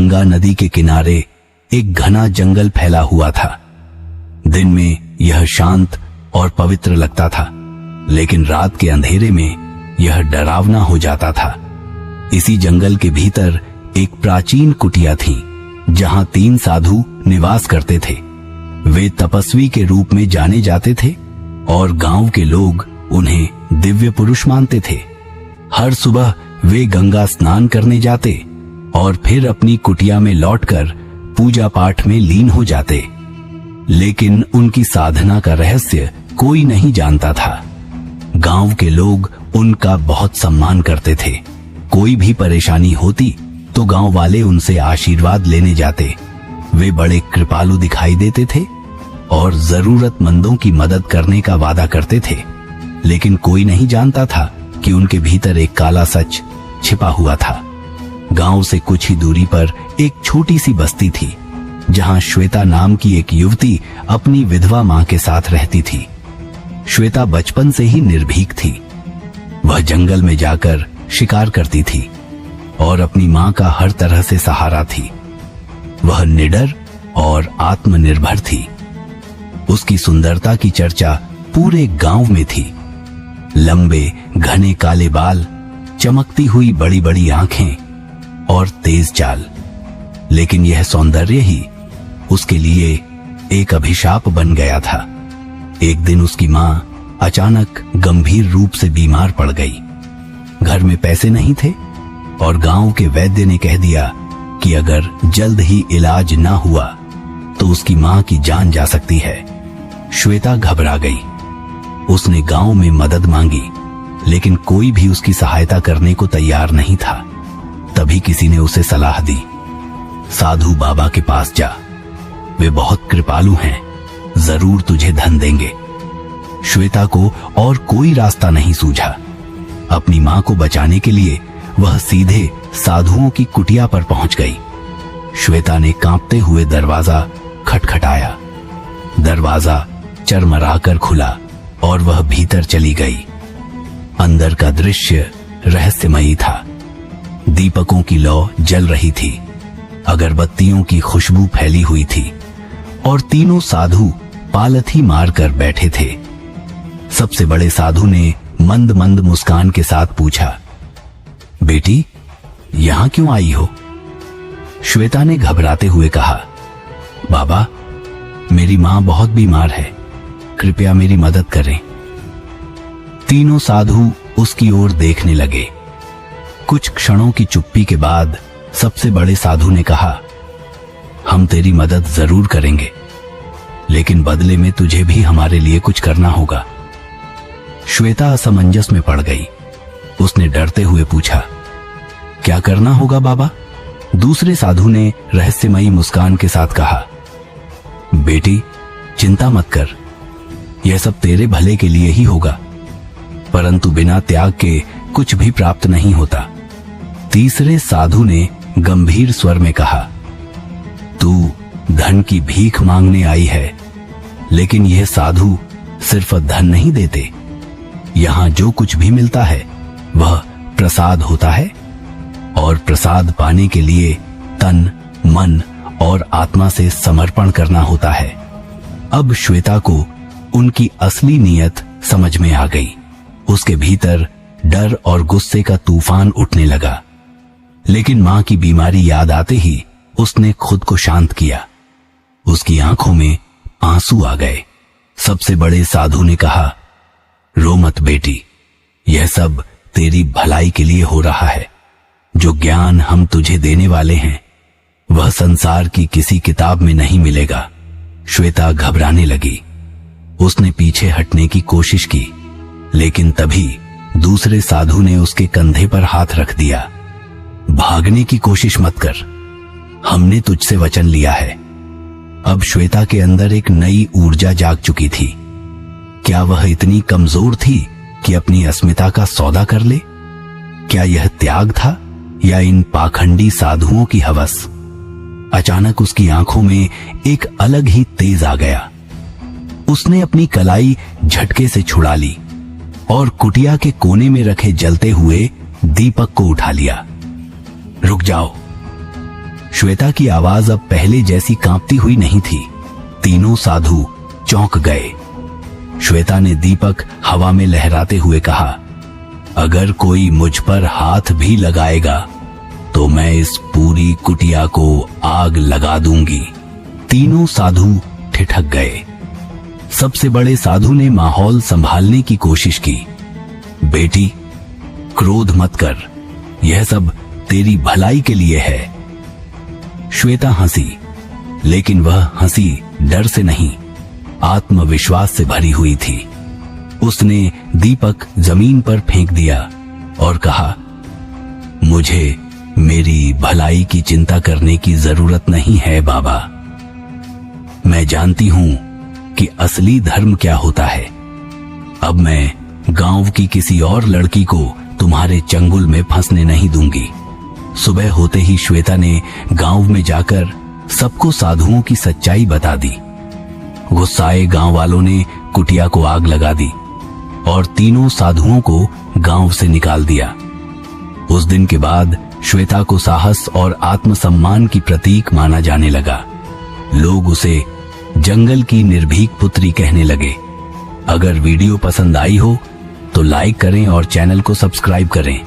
गंगा नदी के किनारे एक घना जंगल फैला हुआ था। दिन में यह शांत और पवित्र लगता था, लेकिन रात के अंधेरे में यह डरावना हो जाता था। इसी जंगल के भीतर एक प्राचीन कुटिया थी, जहां 3 साधु निवास करते थे। वे तपस्वी के रूप में जाने जाते थे और गांव के लोग उन्हें दिव्य पुरुष मानते थे। हर सुबह वे गंगा स्नान करने जाते और फिर अपनी कुटिया में लौटकर पूजा पाठ में लीन हो जाते। लेकिन उनकी साधना का रहस्य कोई नहीं जानता था। गांव के लोग उनका बहुत सम्मान करते थे। कोई भी परेशानी होती तो गांव वाले उनसे आशीर्वाद लेने जाते। वे बड़े कृपालु दिखाई देते थे और जरूरतमंदों की मदद करने का वादा करते थे। लेकिन कोई नहीं जानता था कि उनके भीतर एक काला सच छिपा हुआ था। गांव से कुछ ही दूरी पर एक छोटी सी बस्ती थी, जहां श्वेता नाम की एक युवती अपनी विधवा मां के साथ रहती थी। श्वेता बचपन से ही निर्भीक थी। वह जंगल में जाकर शिकार करती थी और अपनी मां का हर तरह से सहारा थी। वह निडर और आत्मनिर्भर थी। उसकी सुंदरता की चर्चा पूरे गांव में थी। लंबे घने काले बाल, चमकती हुई बड़ी बड़ी आंखें और तेज चाल। लेकिन यह सौंदर्य ही उसके लिए एक अभिशाप बन गया था। एक दिन उसकी मां अचानक गंभीर रूप से बीमार पड़ गई। घर में पैसे नहीं थे और गांव के वैद्य ने कह दिया कि अगर जल्द ही इलाज ना हुआ तो उसकी मां की जान जा सकती है। श्वेता घबरा गई। उसने गांव में मदद मांगी, लेकिन कोई भी उसकी सहायता करने को तैयार नहीं था। तभी किसी ने उसे सलाह दी, साधु बाबा के पास जा, वे बहुत कृपालु हैं, जरूर तुझे धन देंगे। श्वेता को और कोई रास्ता नहीं सूझा। अपनी मां को बचाने के लिए वह सीधे साधुओं की कुटिया पर पहुंच गई। श्वेता ने कांपते हुए दरवाजा खटखटाया। दरवाजा चरमराकर खुला और वह भीतर चली गई। अंदर का दृश्य रहस्यमयी था। दीपकों की लौ जल रही थी, अगरबत्तियों की खुशबू फैली हुई थी और तीनों साधु पालथी मारकर बैठे थे। सबसे बड़े साधु ने मंद मंद मुस्कान के साथ पूछा, बेटी, यहां क्यों आई हो? श्वेता ने घबराते हुए कहा, बाबा, मेरी मां बहुत बीमार है, कृपया मेरी मदद करें। तीनों साधु उसकी ओर देखने लगे। कुछ क्षणों की चुप्पी के बाद सबसे बड़े साधु ने कहा, हम तेरी मदद जरूर करेंगे, लेकिन बदले में तुझे भी हमारे लिए कुछ करना होगा। श्वेता असमंजस में पड़ गई। उसने डरते हुए पूछा, क्या करना होगा बाबा? दूसरे साधु ने रहस्यमयी मुस्कान के साथ कहा, बेटी, चिंता मत कर, यह सब तेरे भले के लिए ही होगा, परंतु बिना त्याग के कुछ भी प्राप्त नहीं होता। तीसरे साधु ने गंभीर स्वर में कहा, तू धन की भीख मांगने आई है, लेकिन यह साधु सिर्फ धन नहीं देते। यहां जो कुछ भी मिलता है वह प्रसाद होता है, और प्रसाद पाने के लिए तन, मन और आत्मा से समर्पण करना होता है। अब श्वेता को उनकी असली नीयत समझ में आ गई। उसके भीतर डर और गुस्से का तूफान उठने लगा, लेकिन मां की बीमारी याद आते ही उसने खुद को शांत किया। उसकी आंखों में आंसू आ गए। सबसे बड़े साधु ने कहा, रो मत बेटी, यह सब तेरी भलाई के लिए हो रहा है। जो ज्ञान हम तुझे देने वाले हैं वह संसार की किसी किताब में नहीं मिलेगा। श्वेता घबराने लगी। उसने पीछे हटने की कोशिश की, लेकिन तभी दूसरे साधु ने उसके कंधे पर हाथ रख दिया। भागने की कोशिश मत कर, हमने तुझसे वचन लिया है। अब श्वेता के अंदर एक नई ऊर्जा जाग चुकी थी। क्या वह इतनी कमजोर थी कि अपनी अस्मिता का सौदा कर ले? क्या यह त्याग था या इन पाखंडी साधुओं की हवस? अचानक उसकी आंखों में एक अलग ही तेज आ गया। उसने अपनी कलाई झटके से छुड़ा ली और कुटिया के कोने में रखे जलते हुए दीपक को उठा लिया। रुक जाओ। श्वेता की आवाज अब पहले जैसी कांपती हुई नहीं थी। तीनों साधु चौंक गए। श्वेता ने दीपक हवा में लहराते हुए कहा, अगर कोई मुझ पर हाथ भी लगाएगा तो मैं इस पूरी कुटिया को आग लगा दूंगी। तीनों साधु ठिठक गए। सबसे बड़े साधु ने माहौल संभालने की कोशिश की। बेटी, क्रोध मत कर, यह सब तेरी भलाई के लिए है। श्वेता हंसी, लेकिन वह हंसी डर से नहीं, आत्मविश्वास से भरी हुई थी। उसने दीपक जमीन पर फेंक दिया और कहा, मुझे मेरी भलाई की चिंता करने की जरूरत नहीं है बाबा। मैं जानती हूं कि असली धर्म क्या होता है। अब मैं गांव की किसी और लड़की को तुम्हारे चंगुल में फंसने नहीं दूंगी। सुबह होते ही श्वेता ने गांव में जाकर सबको साधुओं की सच्चाई बता दी। गुस्साए गांव वालों ने कुटिया को आग लगा दी और तीनों साधुओं को गांव से निकाल दिया। उस दिन के बाद श्वेता को साहस और आत्मसम्मान की प्रतीक माना जाने लगा। लोग उसे जंगल की निर्भीक पुत्री कहने लगे। अगर वीडियो पसंद आई हो तो लाइक करें और चैनल को सब्सक्राइब करें।